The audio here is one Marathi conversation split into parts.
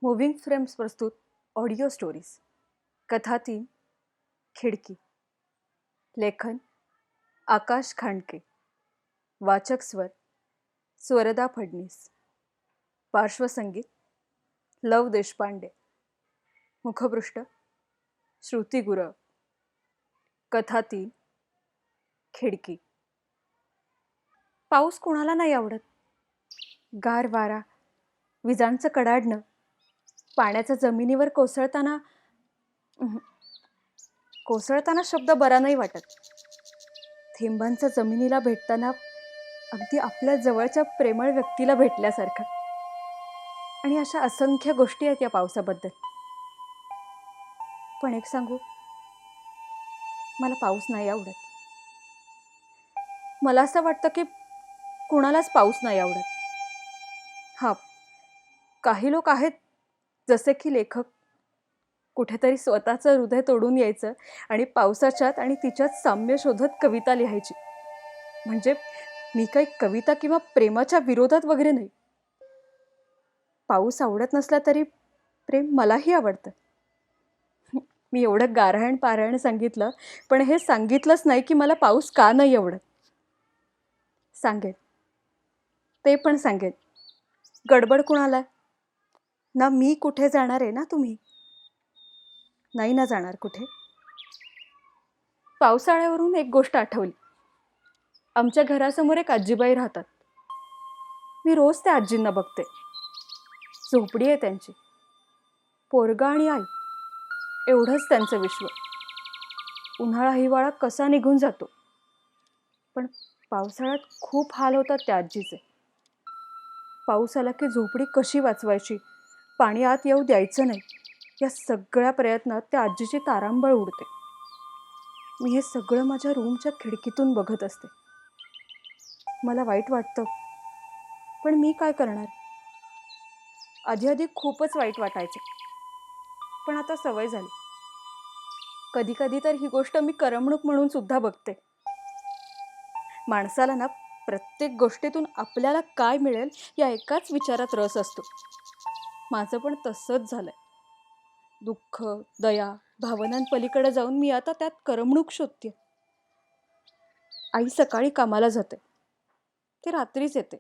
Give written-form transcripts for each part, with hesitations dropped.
मूविंग फ्रेम्स प्रस्तुत ऑडिओ स्टोरीज कथा 3 खिडकी. लेखन आकाश खांडके. वाचक स्वर स्वरदा फडणीस. पार्श्वसंगीत लव देशपांडे. मुखपृष्ठ श्रुती गुरव. कथा 3 खिडकी. पाऊस कोणाला नाही आवडत. गार वारा, विजांचं कडाडणं, पाण्याचा जमिनीवर कोसळताना शब्द बरा नाही वाटत. थेंबांचा जमिनीला भेटताना अगदी आपल्या जवळच्या प्रेमळ व्यक्तीला भेटल्यासारखं. आणि अशा असंख्य गोष्टी आहेत या पावसाबद्दल. पण एक सांगू, मला पाऊस नाही आवडत. मला असं वाटतं की कुणालाच पाऊस नाही आवडत. हा, काही लोक आहेत जसे की लेखक, कुठेतरी स्वतःचं हृदय तोडून यायचं आणि पावसाच्यात आणि तिच्यात साम्य शोधत कविता लिहायची. म्हणजे मी काही कविता किंवा प्रेमाच्या विरोधात वगैरे नाही. पाऊस आवडत नसला तरी प्रेम मलाही आवडतं. मी एवढं गारहाण पारायण सांगितलं, पण हे सांगितलंच नाही की मला पाऊस का नाही आवडत. सांगेन, ते पण सांगेन. गडबड कुणाला ना. मी कुठे जाणार आहे ना, तुम्ही नाही ना जाणार कुठे. पावसाळ्यावरून एक गोष्ट आठवली. आमच्या घरासमोर एक आजीबाई राहतात. मी रोज त्या आजींना बघते. झोपडी आहे त्यांची. पोरगा आणि आई एवढंच त्यांचं विश्व. उन्हाळा हिवाळा कसा निघून जातो, पण पावसाळ्यात खूप हाल होतात त्या आजीचे. पाऊस आला की झोपडी कशी वाचवायची, पाणी आत येऊ द्यायचं नाही, या सगळ्या प्रयत्नात त्या आजीची तारांबळ उडते. मी हे सगळं माझ्या रूमच्या खिडकीतून बघत असते. मला वाईट वाटतं, पण मी काय करणार. आधी खूपच वाईट वाटायचे, पण आता सवय झाली. कधी कधी तर ही गोष्ट मी करमणूक म्हणून सुद्धा बघते. माणसाला ना, प्रत्येक गोष्टीतून आपल्याला काय मिळेल या एकाच विचारात रस असतो. माझं पण तसंच झालंय. दुःख, दया, भावनांपलीकडे जाऊन मी आता त्यात करमणूक शोधते. आई सकाळी कामाला जाते, ते रात्रीच येते.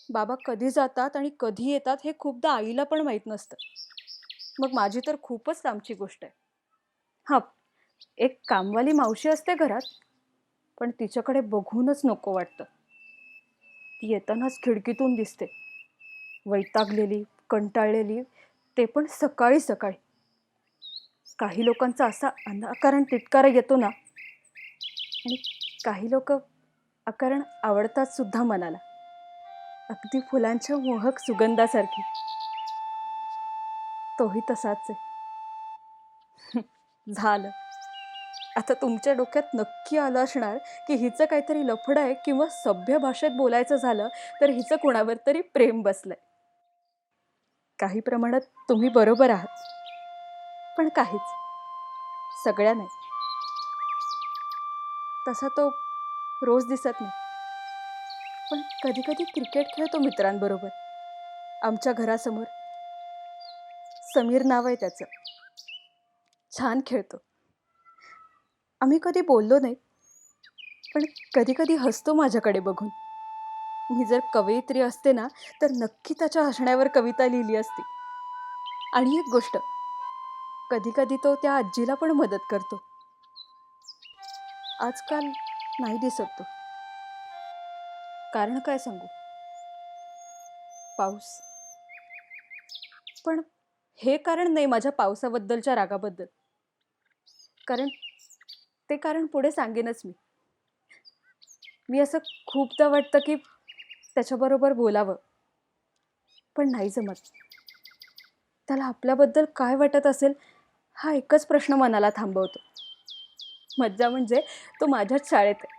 बाबा कधी जातात आणि कधी येतात हे खूपदा आईला पण माहीत नसतं. मग माझी तर खूपच लांबची गोष्ट आहे. हा, एक कामवाली मावशी असते घरात, पण तिच्याकडे बघूनच नको वाटतं. ती येतानाच खिडकीतून दिसते, वैतागलेली, कंटाळलेली, ते पण सकाळी सकाळी. काही लोकांचा असा अनाकारण तिटकारा येतो ना, आणि काही लोक अकारण आवडतात सुद्धा मनाला, अगदी फुलांच्या मोहक सुगंधासारखी. तोही तसाच आहे. झालं. आता तुमच्या डोक्यात नक्की आलं असणार की हिचं काहीतरी लफडं आहे, किंवा सभ्य भाषेत बोलायचं झालं तर हिचं कुणावर तरी प्रेम बसलंय. काही प्रमाणात तुम्ही बरोबर आहात, पण काहीच, सगळ्या नाही. तसा तो रोज दिसत नाही, पण कधी कधी क्रिकेट खेळतो मित्रांबरोबर. आमच्या घरासमोर समीर नाव आहे त्याचं. छान खेळतो. आम्ही कधी बोललो नाही, पण कधी कधी हसतो माझ्याकडे बघून. मी जर कवयित्री असते ना, तर नक्की त्याच्या हसण्यावर कविता लिहिली असती. आणि एक गोष्ट, कधी कधी तो त्या आजीला पण मदत करतो. आजकाल नाही दिसत तो. कारण काय सांगू, पाऊस. पण हे कारण नाही माझ्या पावसाबद्दलच्या रागाबद्दल, कारण ते कारण पुढे सांगेनच मी. मी असं खूपदा वाटतं की त्याच्याबरोबर बोलावं, पण नाही जमत. त्याला आपल्याबद्दल काय वाटत असेल हा एकच प्रश्न मनाला थांबवतो. मज्जा म्हणजे तो माझ्याच शाळेत आहे,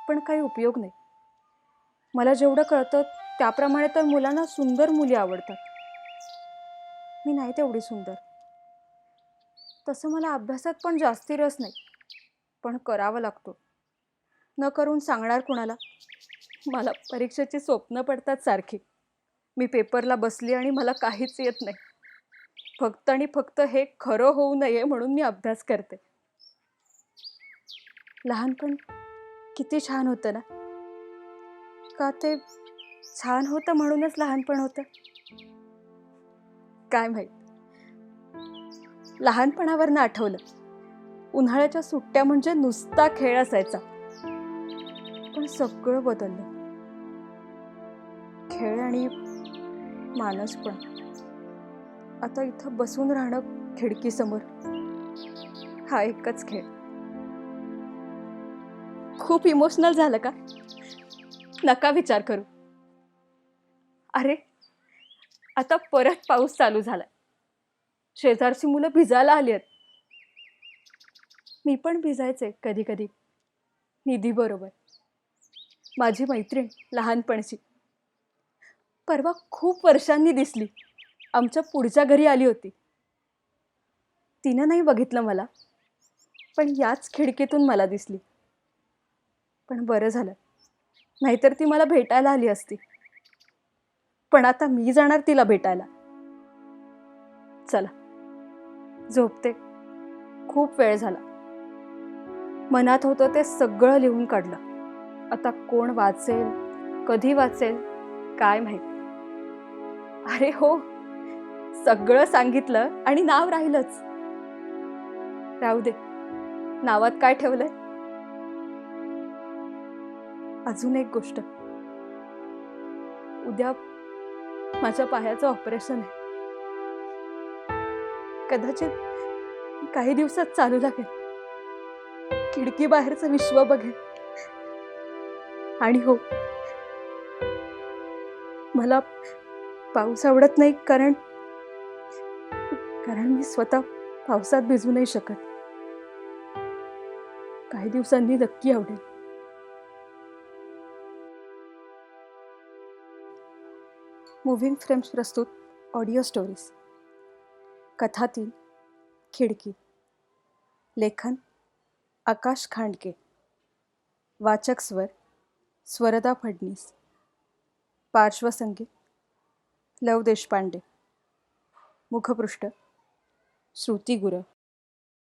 पण काही उपयोग नाही. मला जेवढं कळतं त्याप्रमाणे तर मुलांना सुंदर मुली आवडतात. मी नाही तेवढी सुंदर. तसं मला अभ्यासात पण जास्ती रस नाही, पण करावं लागतो. न करून सांगणार कुणाला. मला परीक्षेची स्वप्न पडतात सारखी. मी पेपरला बसली आणि मला काहीच येत नाही. फक्त आणि फक्त हे खरं होऊ नये म्हणून मी अभ्यास करते. लहानपण किती छान होतं ना. का ते छान होतं म्हणूनच लहानपण होतं? काय माहित. लहानपणावरनं आठवलं, उन्हाळ्याच्या सुट्ट्या म्हणजे नुसता खेळ असायचा. पण सगळं बदललं. खेळ आणि मानस पण. आता इथं बसून राहणं खिडकीसमोर, हा एकच खेळ. खूप इमोशनल झालं का? नका विचार करू. अरे, आता परत पाऊस चालू झालाय. शेजारची मुलं भिजायला आली आहेत. मी पण भिजायचे कधी कधी निधी बरोबर. माझी मैत्रीण लहानपणची परवा खूप वर्षांनी दिसली. आमच्या पुढच्या घरी आली होती. तिनं नाही बघितलं मला, पण याच खिडकीतून मला दिसली. पण बरं झालं, नाहीतर ती मला भेटायला आली असती. पण आता मी जाणार तिला भेटायला. चला, झोपते. खूप वेळ झाला. मनात होतं ते सगळं लिहून काढलं. आता कोण वाचेल, कधी वाचेल, काय माहित. अरे हो, सगळं सांगितलं आणि नाव राहिलंच. राहू दे, नावात काय ठेवलंय? अजून एक गोष्ट, उद्या माझ्या पायाचं ऑपरेशन आहे. कदाचित काही दिवसात चालू लागेल. खिडकी बाहेरचं विश्व बघेन. आणि हो, मला पाऊस आवडत नाही, कारण कारण मी स्वतः पावसात भिजू नाही शकत. काही दिवसांनी नक्की आवडेल. मूव्हिंग फ्रेम्स प्रस्तुत ऑडिओ स्टोरीज. कथा 3, खिडकी. लेखन आकाश खांडके. वाचक स्वर स्वरदा फडणीस. पार्श्वसंगीत लव देशपांडे. मुखपृष्ठ श्रुती गुरव.